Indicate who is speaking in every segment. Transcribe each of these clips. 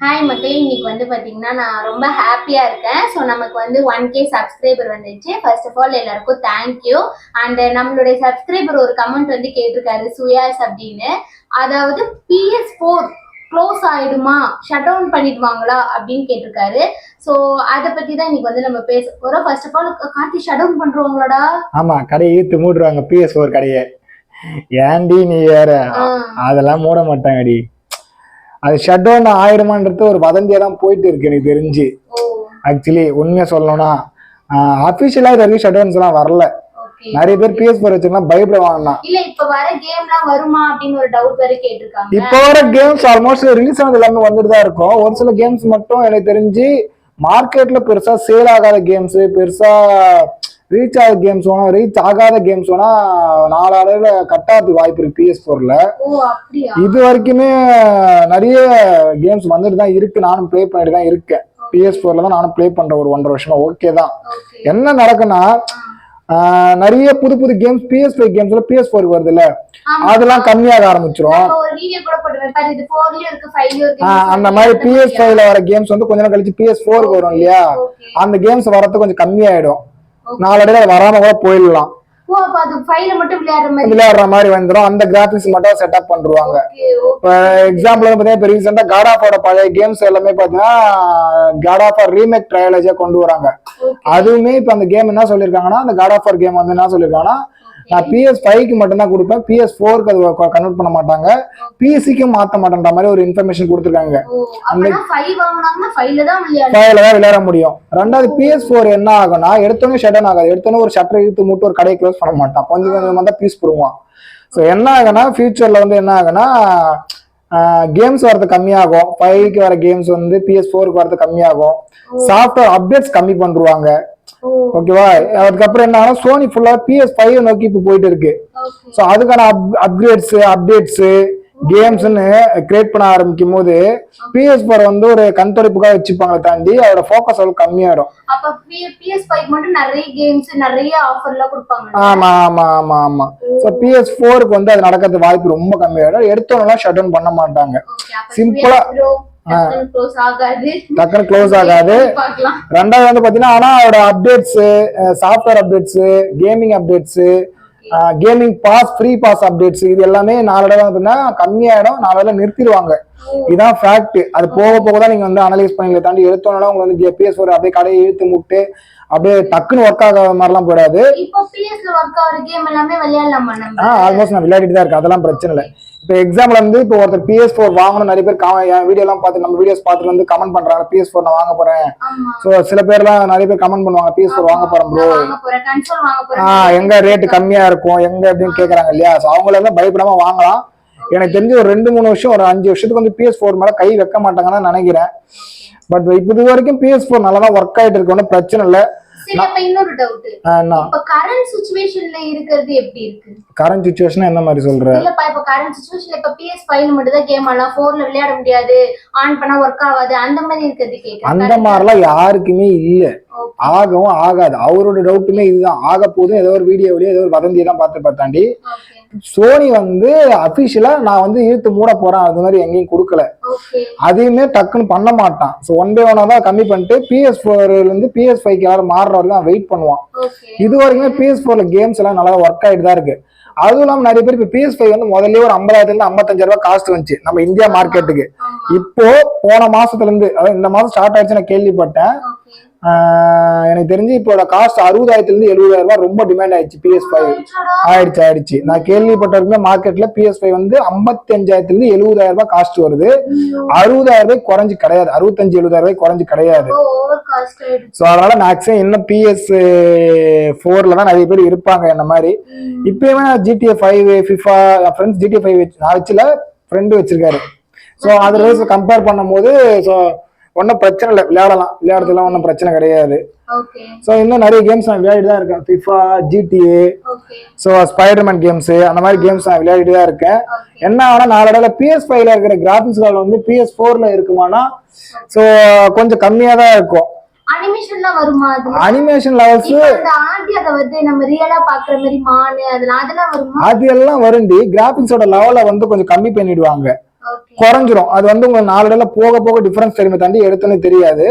Speaker 1: Hi மக்களே, இன்னைக்கு வந்து பாத்தீங்கன்னா நான் ரொம்ப ஹாப்பியா இருக்கேன். ஸோ நமக்கு வந்து 1K சப்ஸ்கிரைபர் வந்துச்சு. ஃபர்ஸ்ட் ஆஃப் ஆல் எல்லாருக்கும் தேங்க்யூ. அண்ட் நம்மளுடைய சப்ஸ்கிரைபர் ஒரு கமெண்ட் வந்து கேட்டிருக்காரு, சுயாஸ் அப்படின்னு. அதாவது PS4 க்ளோஸ் ஆயிடுமா, ஷட் டவுன் பண்ணிடுவாங்களா அப்படின்னு கேட்டிருக்காரு. ஸோ அதை பத்தி தான் இன்னைக்கு வந்து நம்ம பேச போறோம். First of all Karthi, shut down பண்றவங்களாடா?
Speaker 2: ஆமா, கடையை இழுத்து மூடுறாங்க PS4 கடையை. ஏன்டி நீ வேற, அதெல்லாம் மூட மாட்டாங்கடி. அது ஷட் டவுன் ஆயிடுமான்றது ஒரு வதந்தியா தான் போயிட்டு இருக்கு எனக்கு தெரிஞ்சு. ஆக்சுவலி உண்மையா சொல்லணும்னா அபிஷியலா இது வரைக்கும் ஷட் டவுன்ஸ் எல்லாம் வரல. நிறைய பேர் PS4 வச்சிருந்தா பயப்படுவாங்க.
Speaker 1: இல்ல இப்ப வர கேம்லாம் வருமா அப்படின்னு ஒரு டவுட் வேற கேட்டிருக்காங்க.
Speaker 2: இப்ப வர கேம்ஸ் ஆல்மோஸ்ட் ரிலீஸ் ஆனது எல்லாமே வந்துட்டு தான் இருக்கும். ஒரு சில கேம்ஸ் மட்டும் எனக்கு தெரிஞ்சு மார்க்கெட்ல பெருசா சேல் ஆகாத கேம்ஸ், பெருசா ரீச் ஆகாத கேம்ஸ் வேணா, ரீச் ஆகாத கேம்ஸ் வேணா நாளடைவுல கட்டாறதுக்கு வாய்ப்பு இருக்கு PS4ல. இது வரைக்குமே நிறைய கேம்ஸ் வந்துட்டு தான் இருக்கு. நானும் பிளே பண்ணிட்டு தான் இருக்கேன். PS4ல தான் நானும் பிளே பண்றேன் ஒரு 1.5 வருஷமா. ஓகே தான். என்ன நடக்குன்னா, நிறைய புது புது கேம்ஸ் PS5 கேம்ஸ்ல PS4 வருது இல்ல, அதெல்லாம் கம்மியாக ஆரம்பிச்சிரும். அந்த மாதிரி PS5ல வர கேம்ஸ் வந்து கொஞ்ச நேரம் கழிச்சு PS4 வரும் இல்லையா, அந்த கேம்ஸ் வரது கொஞ்சம் கம்மியாயிடும். நாளடைவுல வராம கூட போயிடலாம். விளையாடுற மாதிரி வந்துடும். அந்த கிராபிக்ஸ் மட்டும் செட்டப் பண்ணுவாங்க. இப்ப எக்ஸாம்பிள் வந்து பாத்தீங்கன்னா, இப்ப ரீசெண்டா காட் ஆஃபோட பழைய கேம்ஸ் எல்லாமே பாத்தீங்கன்னா காட் ஆஃப் ரீமேக் ட்ரையாலஜியா கொண்டு வராங்க. அதுவுமே இப்ப அந்த கேம் என்ன சொல்லிருக்காங்கன்னா, அந்த காட் ஆஃப் கேம் வந்து என்ன சொல்லிருக்காங்கன்னா, நான் PS5க்கு மட்டும்தான் கொடுப்பேன், PS4க்கு அது கன்வெர்ட் பண்ண மாட்டாங்க, PCக்கும் மாத்த மாட்டேன்ற மாதிரி ஒரு இன்ஃபர்மேஷன் கொடுத்துருக்காங்க. அந்த 5ல தான் விளையாட முடியும். ரெண்டாவது PS4 என்ன ஆகும்னா, எடுத்தோன்னே ஷட் டவுன் ஆகாது. எடுத்தோன்னே ஒரு ஷட்டர் இழுத்து மூட்டு ஒரு கடையை க்ளோஸ் பண்ண மாட்டான். கொஞ்சம் கொஞ்சமா தான் பீஸ் போடுவான். ஸோ என்ன ஆகுனா, ஃபியூச்சர்ல வந்து என்ன ஆகுனா, கேம்ஸ் வரது கம்மியாகும். 5க்கு வர கேம்ஸ் வந்து PS4க்கு வரது கம்மியாகும். சாஃப்ட்வேர் அப்டேட்ஸ் கம்மி பண்ணுவாங்க. ஓகேவா? அதுக்கப்புறம் என்ன ஆகும், சோனி ஃபுல்லா PS5 நோக்கி இப்ப போயிட்டு இருக்கு. ஸோ அதுக்கான அப்டேட்ஸ் கேம்ஸ்ன்னு கிரியேட் பண்ண ஆரம்பிக்கும் போது PS4 வந்து ஒரு கண்துடைப்புக்காக வச்சுப்பாங்களே தாண்டி அதோட ஃபோக்கஸ் அவ்வளவு கம்மியாயிடும். ஆமா ஆமா ஆமா ஆமா. ஸோ PS4க்கு வந்து அது நடக்கிறது வாய்ப்பு ரொம்ப கம்மியாயிடும். எடுத்தோன்னா ஷட் டவுன் பண்ண மாட்டாங்க. சிம்பிளா டக்குனு க்ளோஸ் ஆகாது. ரெண்டாவது வந்து பாத்தீங்கன்னா, ஆனா அதோட updates, software updates, gaming updates, gaming pass, free pass updates, இது எல்லாமே நாளடைவு பாத்தீங்கன்னா கம்மியாயிடும். நாளடைவுல நிறுத்திடுவாங்க. இதான் ஃபேக்ட். அது போக போக தான் நீங்க வந்து அனலைஸ் பண்ணி தாண்டி எடுத்தோம்னா உங்களுக்கு வந்து PS4 அப்படியே கடையை இழுத்து முட்டு அப்படியே டக்குன்னு ஒர்க் ஆகாத மாதிரிலாம் போயிடாது. ஆல்மோஸ்ட் நான் விளையாடிட்டு தான் இருக்கேன். அதெல்லாம் பிரச்சனை இல்லை. இப்போ எக்ஸாம்பிள் வந்து இப்போ ஒருத்தர் PS4 வாங்கணும், நிறைய பேர் என் வீடியோ எல்லாம் பார்த்து நம்ம வீடியோஸ் பார்த்துட்டு வந்து கமெண்ட் பண்றாங்க, PS4 நான் வாங்க போறேன். ஸோ சில பேர்லாம் நிறைய பேர் கமெண்ட் பண்ணுவாங்க, PS4 வாங்க போறேன் ப்ரோ, எங்க ரேட்டு கம்மியா இருக்கும் எங்க அப்படின்னு கேட்கறாங்க இல்லையா. ஸோ அவங்கள எல்லாம் பயப்படாம வாங்கலாம். எனக்கு தெரிஞ்சு ஒரு 2-3 வருஷம், ஒரு 5 வருஷத்துக்கு வந்து PS4 மேல கை வைக்க மாட்டாங்கன்னு நினைக்கிறேன். பட் இப்போ இது வரைக்கும் PS4 நல்லா தான் ஒர்க் ஆயிட்டு இருக்கு, ஒன்றும் பிரச்சனை இல்லை.
Speaker 1: இன்னொரு டவுட், இப்ப கரண்ட் சிச்சுவேஷன்ல இருக்குது எப்படி இருக்கு?
Speaker 2: கரண்ட் சிச்சுவேஷன் என்ன மாதிரி சொல்ற?
Speaker 1: இல்லப்பா, இப்ப கரண்ட் சிச்சுவேஷன்ல இப்ப PS5 மட்டும் தான் கேம் ஆடலாம், 4ல விளையாட முடியாது, ஆன் பண்ணா ஒர்க் ஆகாது, அந்த மாதிரி இருக்குது கேக்குறேன்.
Speaker 2: அந்த மாதிரிலாம் யாருக்குமே இல்ல, ஆகவும் ஆகாது. அவரோட டவுட்டுமே இதுதான். ஆக போதும் ஏதோ ஒரு வீடியோலயோ ஏதோ ஒரு வதந்தியை தான் பார்த்து பார்த்தாண்டி சோனி வந்து அபிஷியலா நான் வந்து இழுத்து மூட போறேன் அது மாதிரி எங்கேயும் கொடுக்கல. அதையுமே டக்குன்னு பண்ண மாட்டான். ஸோ 1 by 1 தான் கம்மி பண்ணிட்டு PS4ல இருந்து PS5க்கு யாரும் மாறுற வரைக்கும் வெயிட் பண்ணுவான். இது வரைக்குமே PS4ல கேம்ஸ் எல்லாம் நல்லா ஒர்க் ஆயிட்டு தான் இருக்கு. அதுவும் இல்லாம நிறைய பேர் இப்ப PS5 வந்து முதல்ல ஒரு 50,000 இருந்து 55,000 காஸ்ட் வந்துச்சு நம்ம இந்தியா மார்க்கெட்டுக்கு. இப்போ போன மாசத்துல இருந்து, அதாவது இந்த மாசம் ஸ்டார்ட் ஆயிடுச்சு நான் கேள்விப்பட்டேன். எனக்கு தெரிஞ்சு இப்போட காஸ்ட் 60,000 இருந்து 70,000 ரொம்ப டிமாண்ட் ஆயிடுச்சு. PS5 ஆயிடுச்சு. நான் கேள்விப்பட்ட மார்க்கெட்ல PS5 வந்து 55,000 இருந்து 70,000 காஸ்ட் வருது. 60,000 குறைஞ்சு கிடையாது, 65-70,000 குறைஞ்சு கிடையாது. ஸோ அதனால மேக்ஸிமம் இன்னும் PS4ல தான் நிறைய பேர் இருப்பாங்க என்ன மாதிரி. இப்பயுமே GTA 5, FIFA, என் ஃப்ரெண்ட்ஸ் GTA 5 நான் வச்சுல ஃப்ரெண்டு வச்சிருக்காரு. ஸோ அதர்வைஸ் கம்பேர் பண்ணும் போது ஸோ ஒன்றும் பிரச்சனை இல்லை, விளையாடுறதுலாம் ஒன்றும் பிரச்சனை கிடையாது. ஸோ இன்னும் நிறைய கேம்ஸ் நான் விளையாடிட்டு தான் இருக்கேன். FIFA, GTA, so Spiderman games, அந்த மாதிரி கேம்ஸ் நான் விளையாடிட்டு தான் இருக்கேன். என்ன ஆனா நாளடைவுல PS5ல இருக்கிற கிராபிக்ஸ் வந்து PS4ல இருக்குமானா ஸோ கொஞ்சம் கம்மியா தான் இருக்கும். அனிமேஷன் லெவல்ஸ் அது எல்லாம் வருண்டி. கிராபிக்ஸோட லெவலை வந்து கொஞ்சம் கம்மி பண்ணிடுவாங்க.
Speaker 1: ஓகே
Speaker 2: குறைஞ்சிரும். அது வந்து உங்களுக்கு நாளடைவுல போக போக டிஃபரன்ஸ் தெரியுமே தாண்டி எடுத்தோன்னே தெரியாது.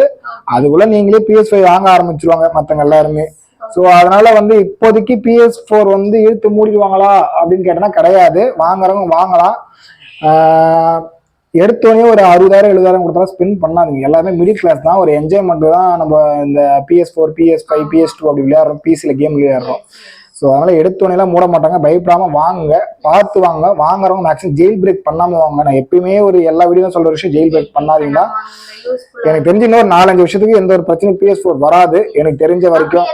Speaker 2: அதுக்குள்ள நீங்களே PS5 வாங்க ஆரம்பிச்சிருவாங்க மத்தவங்க எல்லாருமே. ஸோ அதனால வந்து இப்போதைக்கு PS4 வந்து இழுத்து மூடிடுவாங்களா அப்படின்னு கேட்டனா கிடையாது. வாங்குறவங்க வாங்கலாம். எடுத்தோடனே ஒரு 60,000 70,000 கொடுத்தாலும் ஸ்பெண்ட் பண்ணாதீங்க. எல்லாமே மிடில் கிளாஸ் தான். ஒரு என்ஜாய்மெண்ட் தான் நம்ம இந்த PS4 PS5 PS2 அப்படி விளையாடுறோம், பிசியில் கேம் விளையாடுறோம். ஸோ அதனால எடுத்தோடனேலாம் மூட மாட்டாங்க. பயப்படாம வாங்குங்க, பார்த்து வாங்க. வாங்குறவங்க மேக்ஸிமம் ஜெயில் பிரேக் பண்ணாம வாங்க. நான் எப்பயுமே ஒரு எல்லா வீடியோ சொல்ற விஷயம் ஜெயில் பிரேக் பண்ணாதீங்கன்னா. எனக்கு தெரிஞ்ச இன்னொரு 4-5 வருஷத்துக்கு எந்த ஒரு பிரச்சனையும் PS4 வராது எனக்கு தெரிஞ்ச வரைக்கும்.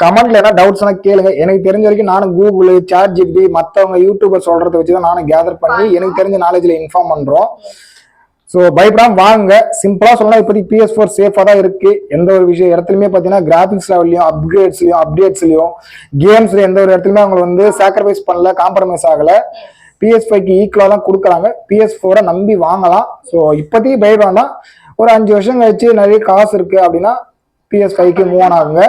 Speaker 2: கமெண்ட்ல என்ன டவுட்ஸ்னா கேளுங்க. எனக்கு தெரிஞ்ச வரைக்கும் நானும் கூகுள், ChatGPT, மத்தவங்க யூடியூபர் சொல்றதை வச்சுதான் நானும் கேதர் பண்ணி எனக்கு தெரிஞ்ச நாலேஜ்ல இன்ஃபார்ம் பண்றோம். ஸோ பயப்படாம வாங்க. சிம்பிளா சொல்லலாம், இப்போதைக்கு PS4 சேஃபா தான் இருக்கு. எந்த ஒரு விஷயம் இடத்துலயுமே பாத்தீங்கன்னா கிராபிக்ஸ் லெவல்லையும் அப்டேட்ஸ்லயும் கேம்ஸ்ல எந்த ஒரு இடத்துலயுமே அவங்க வந்து சாக்ரிஃபைஸ் பண்ணல, காம்ப்ரமைஸ் ஆகல. PS5க்கு ஈக்குவலா தான் கொடுக்குறாங்க. PS4 நம்பி வாங்கலாம். ஸோ இப்போதைக்கு பயப்படாம ஒரு 5 வருஷம் கழிச்சு நிறைய காசு இருக்கு அப்படின்னா PS5க்கு மூவ் ஆன் ஆகுங்க.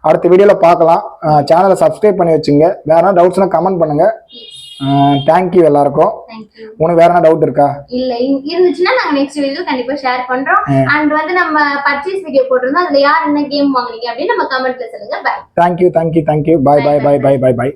Speaker 2: அடுத்த வீடியோல பார்க்கலாம். சேனலை சப்ஸ்கிரைப் பண்ணி வச்சுங்க. வேற என்ன டவுட்ஸ்னா கமெண்ட் பண்ணுங்க. தேங்க்யூ எல்லாருக்கும். உனக்கு வேற என்ன டவுட் இருக்கா?
Speaker 1: இல்ல இருந்துச்சுன்னா நாங்க நெக்ஸ்ட் வீடியோல கண்டிப்பா ஷேர் பண்றோம். அண்ட் வந்து நம்ம பர்ச்சேஸ் வீடியோ போட்டுருந்தோம். அதுல யார் என்ன கேம் வாங்குனீங்க அப்படின்னு நம்ம கமெண்ட்ல சொல்லுங்க. பை.
Speaker 2: தேங்க்யூ. பை.